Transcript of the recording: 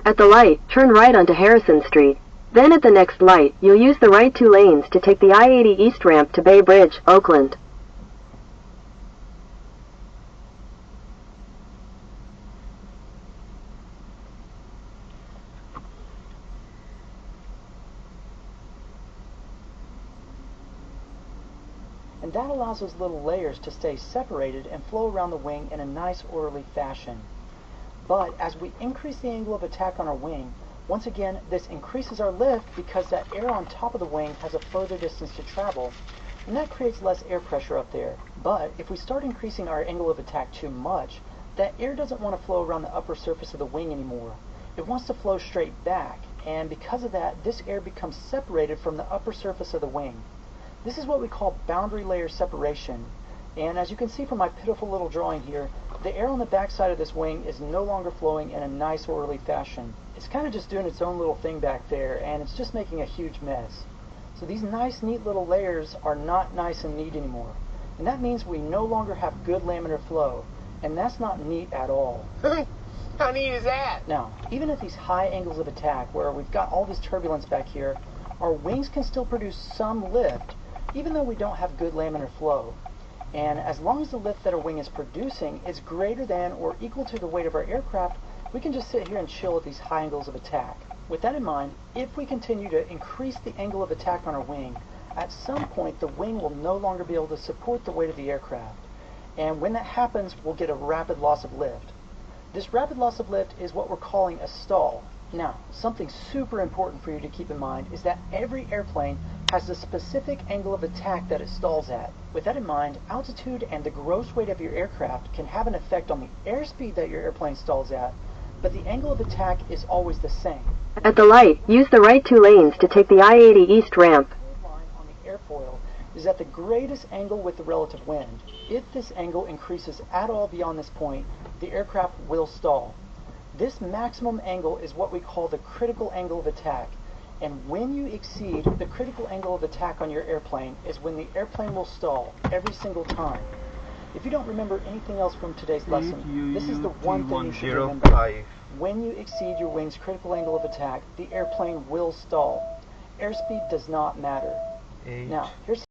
At the light, turn right onto Harrison Street. Then at the next light, you'll use the right 2 lanes to take the I-80 East ramp to Bay Bridge, Oakland. And that allows those little layers to stay separated and flow around the wing in a nice orderly fashion. But as we increase the angle of attack on our wing, once again this increases our lift because that air on top of the wing has a further distance to travel, and that creates less air pressure up there. But if we start increasing our angle of attack too much, that air doesn't want to flow around the upper surface of the wing anymore. It wants to flow straight back, and because of that, this air becomes separated from the upper surface of the wing. This is what we call boundary layer separation, and as you can see from my pitiful little drawing here, the air on the back side of this wing is no longer flowing in a nice orderly fashion. It's kind of just doing its own little thing back there, and it's just making a huge mess. So these nice neat little layers are not nice and neat anymore, and that means we no longer have good laminar flow, and that's not neat at all. How neat is that? Now, even at these high angles of attack where we've got all this turbulence back here, our wings can still produce some lift even though we don't have good laminar flow. And as long as the lift that our wing is producing is greater than or equal to the weight of our aircraft, we can just sit here and chill at these high angles of attack. With that in mind, if we continue to increase the angle of attack on our wing, at some point the wing will no longer be able to support the weight of the aircraft. And when that happens, we'll get a rapid loss of lift. This rapid loss of lift is what we're calling a stall. Now, something super important for you to keep in mind is that every airplane has the specific angle of attack that it stalls at. With that in mind, altitude and the gross weight of your aircraft can have an effect on the airspeed that your airplane stalls at, but the angle of attack is always the same. At the light, use the right 2 lanes to take the I-80 East ramp. The line on the airfoil is at the greatest angle with the relative wind. If this angle increases at all beyond this point, the aircraft will stall. This maximum angle is what we call the critical angle of attack. And when you exceed the critical angle of attack on your airplane is when the airplane will stall every single time. If you don't remember anything else from today's lesson, this is the one thing you should remember. When you exceed your wing's critical angle of attack, the airplane will stall. Airspeed does not matter. Now, here's